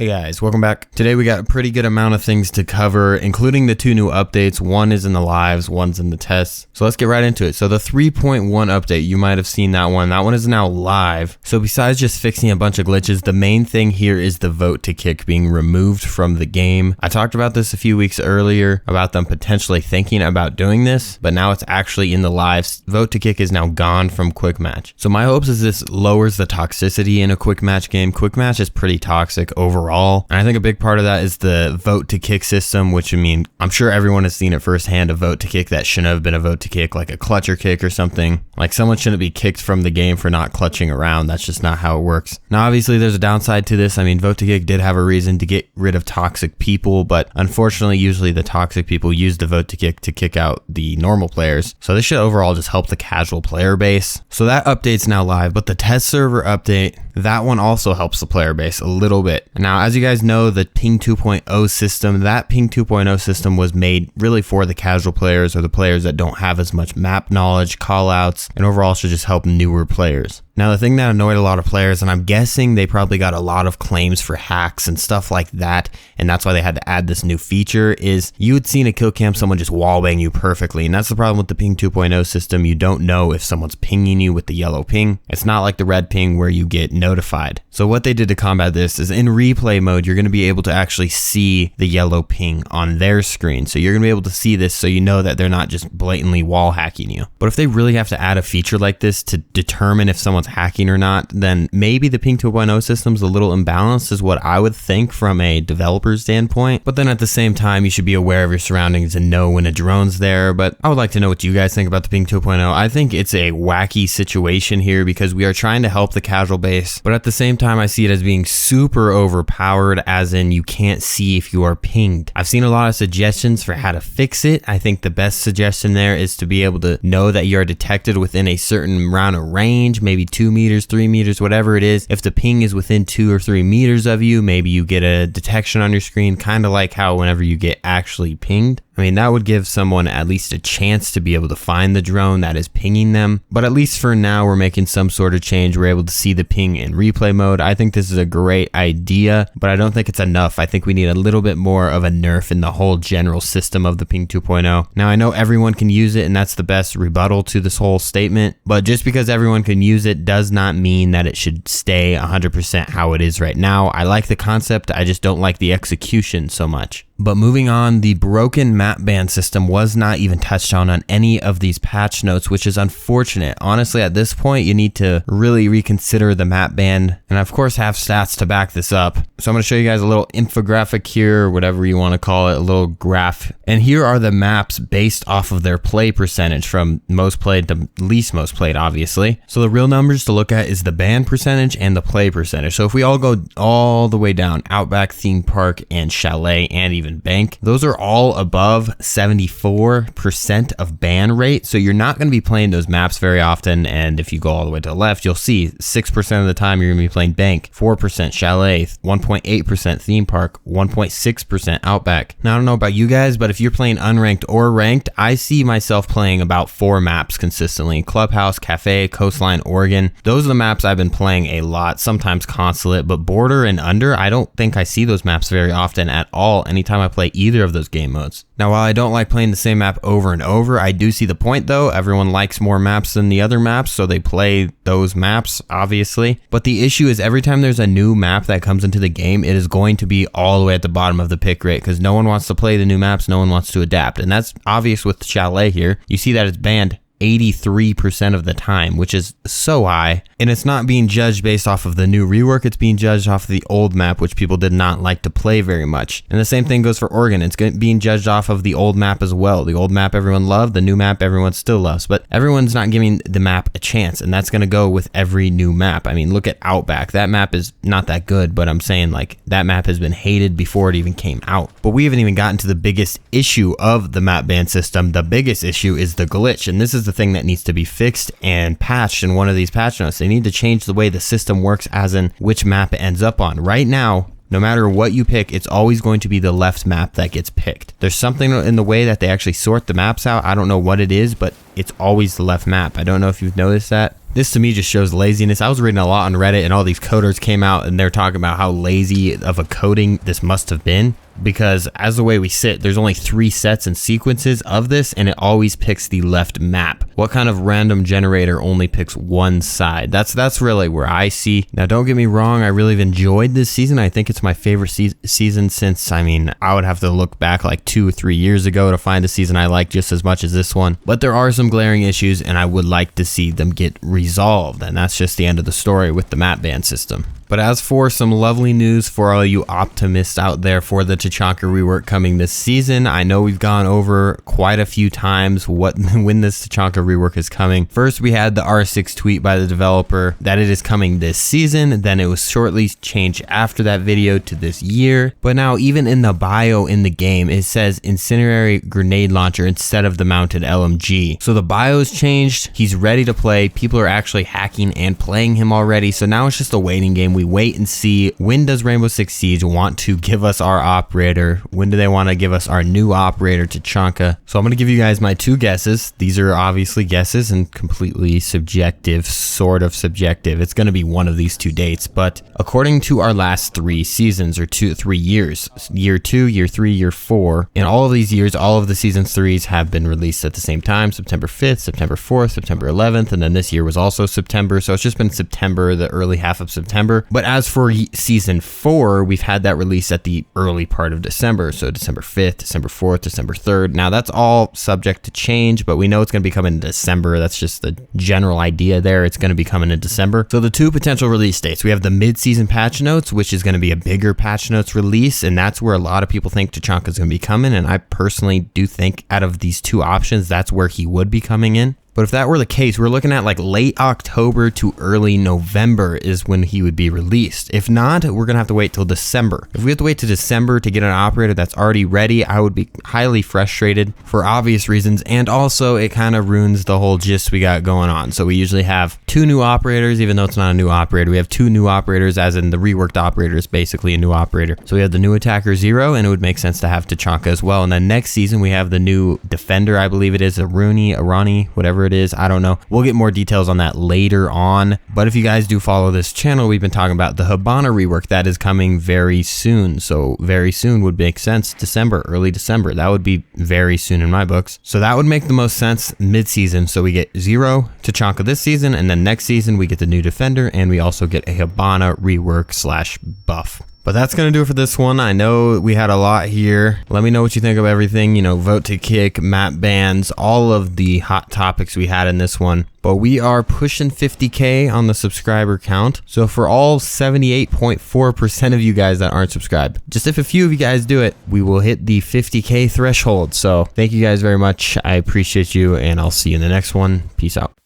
Hey guys, welcome back. Today we got a pretty good amount of things to cover, including the 2 new updates. One is in the lives, one's in the tests. So let's get right into it. So the 3.1 update, you might have seen that one. That one is now live. So besides just fixing a bunch of glitches, the main thing here is the vote to kick being removed from the game. I talked about this a few weeks earlier about them potentially thinking about doing this, but now it's actually in the lives. Vote to kick is now gone from quick match. So my hopes is this lowers the toxicity in a quick match game. Quick match is pretty toxic overall. And I think a big part of that is the vote to kick system, which I'm sure everyone has seen it firsthand, a vote to kick that shouldn't have been a vote to kick, like a clutcher kick or something. Like someone shouldn't be kicked from the game for not clutching around. That's just not how it works. Now, obviously there's a downside to this. Vote to kick did have a reason to get rid of toxic people, but unfortunately, usually the toxic people use the vote to kick out the normal players. So this should overall just help the casual player base. So that update's now live, but the test server update, that one also helps the player base a little bit. Now, as you guys know, the Ping 2.0 system, that Ping 2.0 system was made really for the casual players or the players that don't have as much map knowledge, callouts, and overall should just help newer players. Now, the thing that annoyed a lot of players, and I'm guessing they probably got a lot of claims for hacks and stuff like that, and that's why they had to add this new feature, is you would see in a kill cam someone just wallbang you perfectly, and that's the problem with the Ping 2.0 system. You don't know if someone's pinging you with the yellow ping. It's not like the red ping where you get notified. So what they did to combat this is in replay mode, you're going to be able to actually see the yellow ping on their screen. So you're going to be able to see this so you know that they're not just blatantly wall hacking you. But if they really have to add a feature like this to determine if someone's hacking or not, then maybe the Ping 2.0 system's a little imbalanced is what I would think from a developer standpoint. But then at the same time, you should be aware of your surroundings and know when a drone's there. But I would like to know what you guys think about the Ping 2.0. I think it's a wacky situation here because we are trying to help the casual base, but at the same time, I see it as being super overpowered, as in you can't see if you are pinged. I've seen a lot of suggestions for how to fix it. I think the best suggestion there is to be able to know that you are detected within a certain amount of range, maybe 2 meters, 3 meters, whatever it is. If the ping is within 2 or 3 meters of you, maybe you get a detection on your screen, kind of like how whenever you get actually pinged. That would give someone at least a chance to be able to find the drone that is pinging them. But at least for now, we're making some sort of change. We're able to see the ping in replay mode. I think this is a great idea, but I don't think it's enough. I think we need a little bit more of a nerf in the whole general system of the Ping 2.0. Now, I know everyone can use it, and that's the best rebuttal to this whole statement, but just because everyone can use it does not mean that it should stay 100% how it is right now. I like the concept, I just don't like the execution so much. But moving on, the broken map ban system was not even touched on any of these patch notes, which is unfortunate. Honestly, at this point, you need to really reconsider the map ban, and of course have stats to back this up. So I'm going to show you guys a little infographic here, or whatever you want to call it, a little graph. And here are the maps based off of their play percentage from most played to least most played, obviously. So the real numbers to look at is the ban percentage and the play percentage. So if we all go all the way down, Outback, Theme Park, and Chalet, and even Bank, those are all above 74% of ban rate. So you're not going to be playing those maps very often. And if you go all the way to the left, you'll see 6% of the time you're going to be playing Bank, 4% Chalet, 1.8% Theme Park, 1.6% Outback. Now, I don't know about you guys, but if you're playing unranked or ranked, I see myself playing about 4 maps consistently: Clubhouse, Cafe, Coastline, Oregon. Those are the maps I've been playing a lot, sometimes Consulate, but Border and Under, I don't think I see those maps very often at all anytime I play either of those game modes. Now, while I don't like playing the same map over and over, I do see the point though. Everyone likes more maps than the other maps, so they play those maps, obviously. But the issue is every time there's a new map that comes into the game, it is going to be all the way at the bottom of the pick rate because no one wants to play the new maps, no one wants to adapt. And that's obvious with Chalet here. You see that it's banned 83% of the time, which is so high. And it's not being judged based off of the new rework, it's being judged off of the old map, which people did not like to play very much. And the same thing goes for Oregon. It's being judged off of the old map as well. The old map everyone loved, the new map everyone still loves, but everyone's not giving the map a chance, and that's going to go with every new map. Look at Outback. That map is not that good, but I'm saying that map has been hated before it even came out. But we haven't even gotten to the biggest issue of the map ban system. The biggest issue is the glitch, and this is the thing that needs to be fixed and patched in one of these patch notes. They need to change the way the system works, as in which map it ends up on. Right now, no matter what you pick, it's always going to be the left map that gets picked. There's something in the way that they actually sort the maps out. I don't know what it is, but it's always the left map. I don't know if you've noticed that. This to me just shows laziness. I was reading a lot on Reddit and all these coders came out and they're talking about how lazy of a coding this must have been. Because as the way we sit, there's only 3 sets and sequences of this, and it always picks the left map. What kind of random generator only picks one side? That's really where I see. Now, don't get me wrong, I really have enjoyed this season. I think it's my favorite season since, I mean, I would have to look back like 2 or 3 years ago to find a season I like just as much as this one. But there are some glaring issues, and I would like to see them get resolved, and that's just the end of the story with the map ban system. But as for some lovely news for all you optimists out there for the Tachnka rework coming this season, I know we've gone over quite a few times when this Tachnka rework is coming. First, we had the R6 tweet by the developer that it is coming this season. Then it was shortly changed after that video to this year. But now even in the bio in the game, it says incendiary grenade launcher instead of the mounted LMG. So the bio's changed. He's ready to play. People are actually hacking and playing him already. So now it's just a waiting game. We wait and see, when does Rainbow Six Siege want to give us our operator? When do they want to give us our new operator Tachnka? So I'm going to give you guys my 2 guesses. These are obviously guesses and completely subjective, sort of subjective. It's going to be one of these 2 dates, but according to our last 3 seasons or 3 years, year 2, year 3, year 4, in all of these years, all of the season 3s have been released at the same time, September 5th, September 4th, September 11th, and then this year was also September. So it's just been September, the early half of September. But as for season 4, we've had that release at the early part of December. So December 5th, December 4th, December 3rd. Now that's all subject to change, but we know it's going to be coming in December. That's just the general idea there. It's going to be coming in December. So the 2 potential release dates, we have the mid-season patch notes, which is going to be a bigger patch notes release. And that's where a lot of people think Tachnka is going to be coming. And I personally do think out of these 2 options, that's where he would be coming in. But if that were the case, we're looking at like late October to early November is when he would be released. If not, we're going to have to wait till December. If we have to wait to December to get an operator that's already ready, I would be highly frustrated for obvious reasons. And also it kind of ruins the whole gist we got going on. So we usually have 2 new operators, even though it's not a new operator. We have 2 new operators, as in the reworked operator is basically a new operator. So we have the new attacker 0, and it would make sense to have Tachnka as well. And then next season we have the new defender, I believe it is, Arani, whatever it is, I don't know. We'll get more details on that later on. But if you guys do follow this channel, we've been talking about the Hibana rework that is coming very soon. So very soon would make sense. December, early December. That would be very soon in my books. So that would make the most sense mid-season. So we get 0 Tachnka this season, and then next season we get the new defender, and we also get a Hibana rework / buff. But that's going to do it for this one. I know we had a lot here. Let me know what you think of everything. You know, vote to kick, map bans, all of the hot topics we had in this one. But we are pushing 50K on the subscriber count. So for all 78.4% of you guys that aren't subscribed, just if a few of you guys do it, we will hit the 50K threshold. So thank you guys very much. I appreciate you, and I'll see you in the next one. Peace out.